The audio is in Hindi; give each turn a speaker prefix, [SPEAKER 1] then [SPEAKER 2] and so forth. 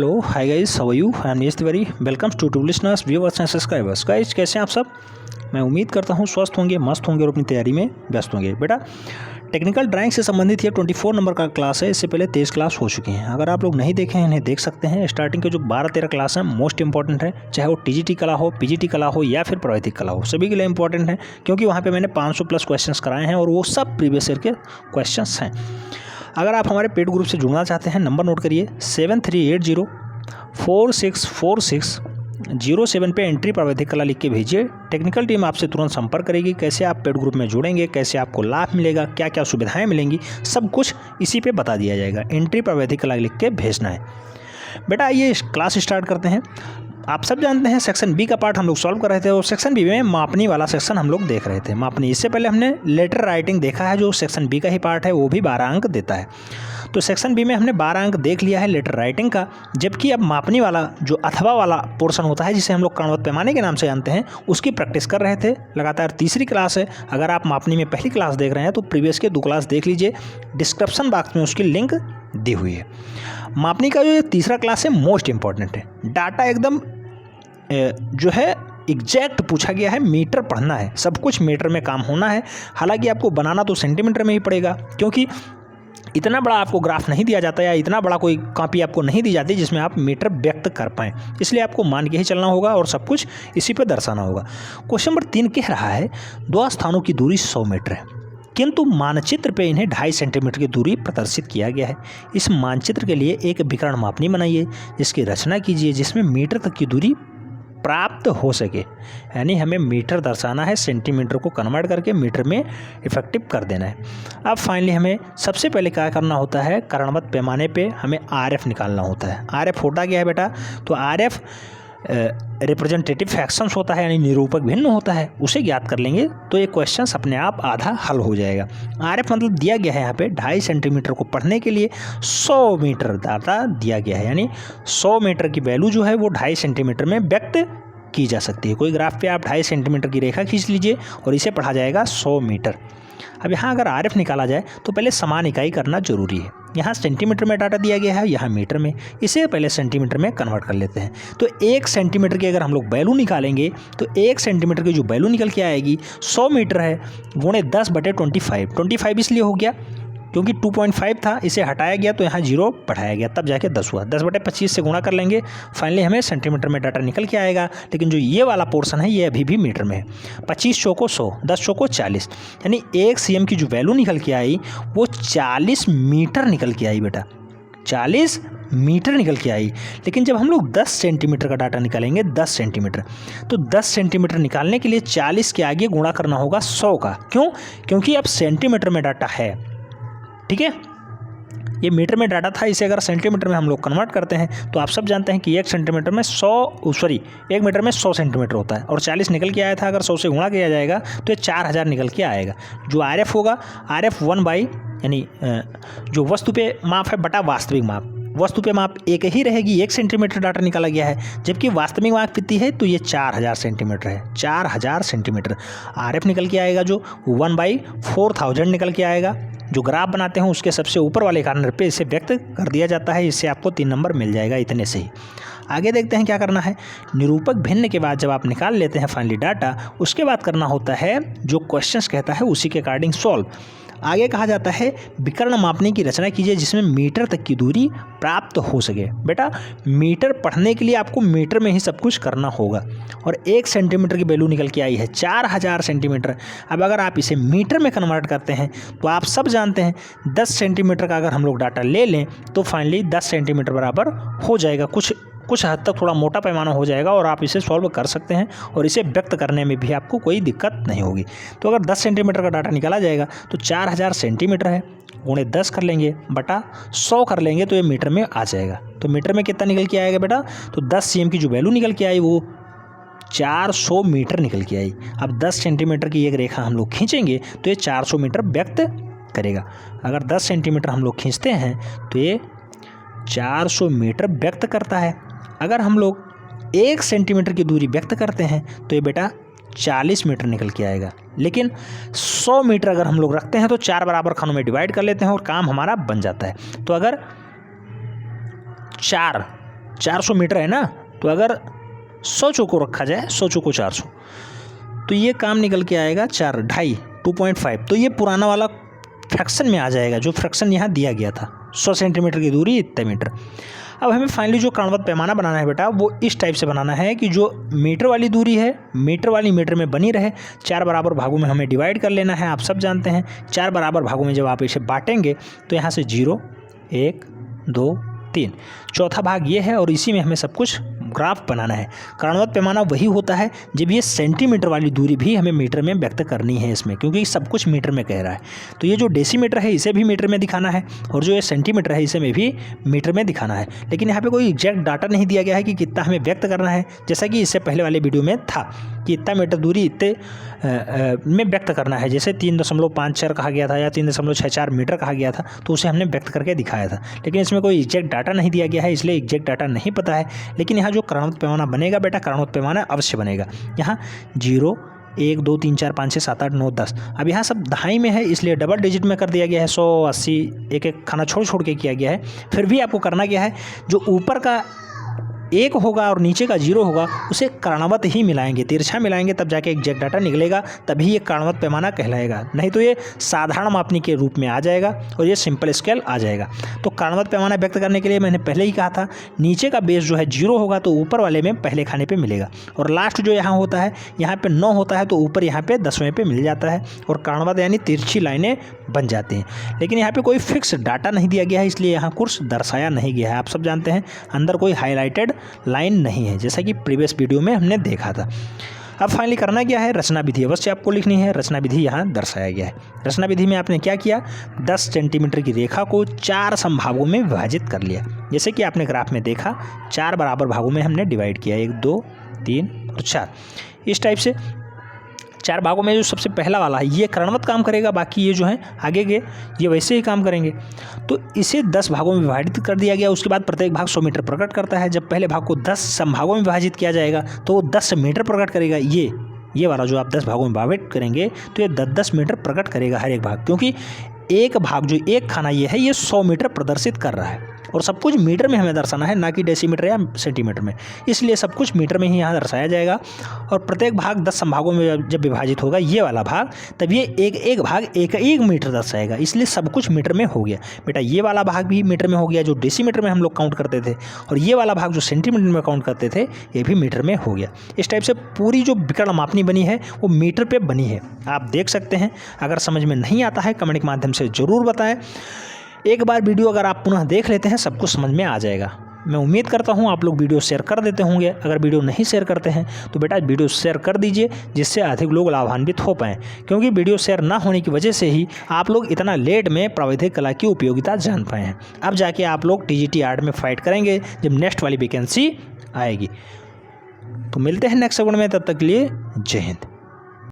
[SPEAKER 1] Hello hi guys, how are you? I am Neeraj Tiwari. Welcome to listeners, viewers and subscribers. Guys, कैसे हैं आप सब? मैं उम्मीद करता हूं स्वस्थ होंगे, मस्त होंगे और अपनी तैयारी में व्यस्त होंगे। बेटा, टेक्निकल ड्राइंग से संबंधित ये 24 नंबर का क्लास है। इससे पहले 23 क्लास हो चुकी हैं। अगर आप लोग नहीं देखे हैं, इन्हें देख सकते हैं। स्टार्टिंग के जो 12-13 क्लास हैं मोस्ट इंपॉर्टेंट है, चाहे वो टीजीटी कला हो, पीजीटी कला हो या फिर प्रावैधिक कला हो, सभी के लिए इंपॉर्टेंट है, क्योंकि वहाँ पे मैंने 500 प्लस क्वेश्चंस कराए हैं और वो सब प्रीवियस ईयर के क्वेश्चंस हैं। अगर आप हमारे पेड ग्रुप से जुड़ना चाहते हैं, नंबर नोट करिए 7380464607 पे एंट्री प्रावैधिक कला लिख के भेजिए। टेक्निकल टीम आपसे तुरंत संपर्क करेगी। कैसे आप पेड ग्रुप में जुड़ेंगे, कैसे आपको लाभ मिलेगा, क्या क्या सुविधाएं मिलेंगी, सब कुछ इसी पे बता दिया जाएगा। एंट्री प्रावैधिक कला लिख के भेजना है। बेटा, ये क्लास स्टार्ट करते हैं। आप सब जानते हैं सेक्शन बी का पार्ट हम लोग सॉल्व कर रहे थे और सेक्शन बी में मापनी वाला सेक्शन हम लोग देख रहे थे। मापनी, इससे पहले हमने लेटर राइटिंग देखा है, जो सेक्शन बी का ही पार्ट है, वो भी 12 अंक देता है। तो सेक्शन बी में हमने 12 अंक देख लिया है लेटर राइटिंग का। जबकि अब मापनी वाला जो अथवा वाला पोर्शन होता है, जिसे हम लोग कणवत पैमाने के नाम से जानते हैं, उसकी प्रैक्टिस कर रहे थे। लगातार तीसरी क्लास है। अगर आप मापनी में पहली क्लास देख रहे हैं तो प्रीवियस के 2 क्लास देख लीजिए, डिस्क्रिप्शन बॉक्स में उसकी लिंक दी हुई है। मापनी का जो ये तीसरा क्लास है मोस्ट इंपॉर्टेंट है। डाटा एकदम जो है एग्जैक्ट पूछा गया है। मीटर पढ़ना है, सब कुछ मीटर में काम होना है। हालांकि आपको बनाना तो सेंटीमीटर में ही पड़ेगा, क्योंकि इतना बड़ा आपको ग्राफ नहीं दिया जाता या इतना बड़ा कोई कॉपी आपको नहीं दी जाती जिसमें आप मीटर व्यक्त कर पाएँ। इसलिए आपको मान के ही चलना होगा और सब कुछ इसी पर दर्शाना होगा। क्वेश्चन नंबर 3 कह रहा है 2 स्थानों की दूरी 100 मीटर है, किंतु मानचित्र पे इन्हें 2.5 सेंटीमीटर की दूरी प्रदर्शित किया गया है। इस मानचित्र के लिए एक विकर्ण मापनी बनाइए, जिसकी रचना कीजिए, जिसमें मीटर तक की दूरी प्राप्त हो सके। यानी हमें मीटर दर्शाना है, सेंटीमीटर को कन्वर्ट करके मीटर में इफेक्टिव कर देना है। अब फाइनली हमें सबसे पहले क्या करना होता है, करणवत पैमाने पे हमें आरएफ निकालना होता है। आरएफ होता क्या है बेटा? तो आरएफ रिप्रेजेंटेटिव फ्रैक्शंस होता है, यानी निरूपक भिन्न होता है। उसे ज्ञात कर लेंगे तो ये क्वेश्चन अपने आप आधा हल हो जाएगा। आरएफ मतलब दिया गया है यहाँ पे 2.5 सेंटीमीटर को पढ़ने के लिए 100 मीटर डाटा दिया गया है, यानी 100 मीटर की वैल्यू जो है वो 2.5 सेंटीमीटर में व्यक्त की जा सकती है। कोई ग्राफ पे आप 2.5 सेंटीमीटर की रेखा खींच लीजिए और इसे पढ़ा जाएगा 100 मीटर। अब यहाँ अगर आरएफ निकाला जाए तो पहले समान इकाई करना जरूरी है। यहाँ सेंटीमीटर में डाटा दिया गया है, यहाँ मीटर में। इसे पहले सेंटीमीटर में कन्वर्ट कर लेते हैं। तो 1 सेंटीमीटर की अगर हम लोग वैल्यू निकालेंगे तो 1 सेंटीमीटर की जो वैल्यू निकल के आएगी 100 मीटर है गुणे 10/25। 25 इसलिए हो गया क्योंकि 2.5 था, इसे हटाया गया तो यहाँ 0 बढ़ाया गया, तब जाके 10 हुआ। 10/25 से गुणा कर लेंगे, फाइनली हमें सेंटीमीटर में डाटा निकल के आएगा। लेकिन जो ये वाला पोर्शन है ये अभी भी मीटर में है। 25 चौको 100, 10 चौको 40, यानी 1 cm की जो वैल्यू निकल के आई वो 40 मीटर निकल के आई बेटा, 40 मीटर निकल के आई। लेकिन जब हम लोग 10 सेंटीमीटर का डाटा निकालेंगे, 10 सेंटीमीटर, तो 10 सेंटीमीटर निकालने के लिए 40 के आगे गुणा करना होगा 100 का। क्यों? क्योंकि अब सेंटीमीटर में डाटा है, ठीक है। ये मीटर में डाटा था, इसे अगर सेंटीमीटर में हम लोग कन्वर्ट करते हैं तो आप सब जानते हैं कि 1 मीटर में 100 सेंटीमीटर होता है और 40 निकल के आया था। अगर 100 से गुणा किया जाएगा तो ये 4000 निकल के आएगा। जो आरएफ होगा, आरएफ 1/, यानी जो वस्तु पे माप है बटा वास्तविक माप। वस्तु पे माप एक ही रहेगी, 1 सेंटीमीटर डाटा निकाला गया है, जबकि वास्तविक माप कितनी है तो ये 4000 सेंटीमीटर है। 4000 सेंटीमीटर आरएफ निकल के आएगा, जो 1/4000 निकल के आएगा। जो ग्राफ बनाते हैं उसके सबसे ऊपर वाले कॉर्नर पे इसे व्यक्त कर दिया जाता है। इससे आपको 3 नंबर मिल जाएगा, इतने से ही। आगे देखते हैं क्या करना है। निरूपक भिन्न के बाद जब आप निकाल लेते हैं फाइनली डाटा, उसके बाद करना होता है जो क्वेश्चंस कहता है उसी के अकॉर्डिंग सॉल्व। आगे कहा जाता है विकर्ण मापने की रचना कीजिए, जिसमें मीटर तक की दूरी प्राप्त हो सके। बेटा, मीटर पढ़ने के लिए आपको मीटर में ही सब कुछ करना होगा और 1 सेंटीमीटर की वैल्यू निकल के आई है 4000 सेंटीमीटर। अब अगर आप इसे मीटर में कन्वर्ट करते हैं तो आप सब जानते हैं 10 सेंटीमीटर का अगर हम लोग डाटा ले लें तो फाइनली 10 सेंटीमीटर बराबर हो जाएगा। कुछ हद तक थोड़ा मोटा पैमाना हो जाएगा और आप इसे सॉल्व कर सकते हैं और इसे व्यक्त करने में भी आपको कोई दिक्कत नहीं होगी। तो अगर 10 सेंटीमीटर का डाटा निकाला जाएगा तो 4000 सेंटीमीटर है, गुणे 10 कर लेंगे बटा 100 कर लेंगे तो ये मीटर में आ जाएगा। तो मीटर में कितना निकल के आएगा बेटा? तो 10 cm की जो वैल्यू निकल के आई वो 400 मीटर निकल के आई। अब 10 सेंटीमीटर की एक रेखा हम लोग खींचेंगे तो ये 400 मीटर व्यक्त करेगा। अगर 10 सेंटीमीटर हम लोग खींचते हैं तो ये 400 मीटर व्यक्त करता है। अगर हम लोग 1 सेंटीमीटर की दूरी व्यक्त करते हैं तो ये बेटा 40 मीटर निकल के आएगा। लेकिन 100 मीटर अगर हम लोग रखते हैं तो 4 बराबर खानों में डिवाइड कर लेते हैं और काम हमारा बन जाता है। तो अगर 400 मीटर है ना, तो अगर 100 चौको रखा जाए, 100 चौको 400, तो ये काम निकल के आएगा 2.5। तो ये पुराना वाला फ्रैक्शन में आ जाएगा, जो फ्रैक्शन यहाँ दिया गया था, 100 सेंटीमीटर की दूरी इतने मीटर। अब हमें फाइनली जो करणवत पैमाना बनाना है बेटा, वो इस टाइप से बनाना है कि जो मीटर वाली दूरी है, मीटर वाली मीटर में बनी रहे। 4 बराबर भागों में हमें डिवाइड कर लेना है, आप सब जानते हैं। 4 बराबर भागों में जब आप इसे बांटेंगे तो यहाँ से 0, 1, 2, 3, चौथा भाग ये है, और इसी में हमें सब कुछ ग्राफ बनाना है। करणवत पैमाना वही होता है जब ये सेंटीमीटर वाली दूरी भी हमें मीटर में व्यक्त करनी है इसमें, क्योंकि सब कुछ मीटर में कह रहा है। तो ये जो डेसीमीटर है इसे भी मीटर में दिखाना है, और जो ये सेंटीमीटर है इसे में भी मीटर में दिखाना है। लेकिन यहाँ पे कोई एग्जैक्ट डाटा नहीं दिया गया है कि कितना हमें व्यक्त करना है, जैसा कि इससे पहले वाले वीडियो में था कि इतना मीटर दूरी इतने में व्यक्त करना है। जैसे 3.54 कहा गया था या 3.64 मीटर कहा गया था, तो उसे हमने व्यक्त करके दिखाया था। लेकिन इसमें कोई एग्जैक्ट डाटा नहीं दिया गया है, इसलिए एग्जैक्ट डाटा नहीं पता है। लेकिन यहाँ जो करणवत पैमाना बनेगा बेटा, करणवत पैमाना अवश्य बनेगा। यहाँ 0, 1, 2, 3, 4, 5, 6, 7, 8, 9, 10। अब यहाँ सब दहाई में है, इसलिए डबल डिजिट में कर दिया गया है। 100, 80 एक खाना छोड़ के किया गया है। फिर भी आपको करना क्या है, जो ऊपर का 1 होगा और नीचे का 0 होगा, उसे करणवत ही मिलाएंगे, तिरछा मिलाएंगे, तब जाके एग्जैक्ट डाटा निकलेगा, तभी ये करणवत पैमाना कहलाएगा। नहीं तो ये साधारण मापनी के रूप में आ जाएगा और ये सिंपल स्केल आ जाएगा। तो करणवत पैमाना व्यक्त करने के लिए मैंने पहले ही कहा था, नीचे का बेस जो है 0 होगा तो ऊपर वाले में पहले खाने पे मिलेगा, और लास्ट जो यहाँ होता है, यहाँ पे 9 होता है तो ऊपर यहाँ पे 10वें पे मिल जाता है, और करणवत यानी तिरछी लाइनें बन जाती हैं। लेकिन यहाँ पे कोई फिक्स डाटा नहीं दिया गया है, इसलिए यहाँ कुछ दर्शाया नहीं गया है। आप सब जानते हैं अंदर कोई हाईलाइटेड लाइन नहीं है, जैसा कि प्रीवियस वीडियो में हमने देखा था। अब फाइनली करना क्या है, रचना विधि अवश्य आपको लिखनी है। रचना विधि यहाँ दर्शाया गया है। रचना विधि में आपने क्या किया, 10 सेंटीमीटर की रेखा को 4 समभागों में विभाजित कर लिया। जैसे कि आपने ग्राफ में देखा, 4 बराबर भागों में हमने डिवाइड किया, 1, 2, 3 और 4। इस टाइप से 4 भागों में जो सबसे पहला वाला है ये करणवत काम करेगा, बाकी ये जो है आगे के ये वैसे ही काम करेंगे। तो इसे 10 भागों में विभाजित कर दिया गया। उसके बाद प्रत्येक भाग 100 मीटर प्रकट करता है। जब पहले भाग को 10 समभागों में विभाजित किया जाएगा तो वो 10 मीटर प्रकट करेगा। ये वाला जो आप 10 भागों में विभाजित करेंगे तो ये 10-10 मीटर प्रकट करेगा हर एक भाग, क्योंकि एक भाग जो एक खाना ये है ये 100 मीटर प्रदर्शित कर रहा है, और सब कुछ मीटर में हमें दर्शाना है, ना कि डेसीमीटर या सेंटीमीटर में। इसलिए सब कुछ मीटर में ही यहाँ दर्शाया जाएगा। और प्रत्येक भाग 10 संभागों में जब विभाजित होगा ये वाला भाग, तब ये एक भाग 1 मीटर दर्शाएगा। इसलिए सब कुछ मीटर में हो गया बेटा। ये वाला भाग भी मीटर में हो गया जो डेसीमीटर में हम लोग काउंट करते थे, और ये वाला भाग जो सेंटीमीटर में काउंट करते थे ये भी मीटर में हो गया। इस टाइप से पूरी जो विकर्ण मापनी बनी है वो मीटर पर बनी है, आप देख सकते हैं। अगर समझ में नहीं आता है कमेंट के माध्यम से ज़रूर बताएं। एक बार वीडियो अगर आप पुनः देख लेते हैं सब कुछ समझ में आ जाएगा। मैं उम्मीद करता हूं आप लोग वीडियो शेयर कर देते होंगे। अगर वीडियो नहीं शेयर करते हैं तो बेटा वीडियो शेयर कर दीजिए, जिससे अधिक लोग लाभान्वित हो पाएँ, क्योंकि वीडियो शेयर ना होने की वजह से ही आप लोग इतना लेट में प्रावैधिक कला की उपयोगिता जान पाए हैं। अब जाके आप लोग TGT आर्ट में फाइट करेंगे जब नेक्स्ट वाली वैकेंसी आएगी। तो मिलते हैं नेक्स्ट सेकंड में, तब तक के लिए जय हिंद।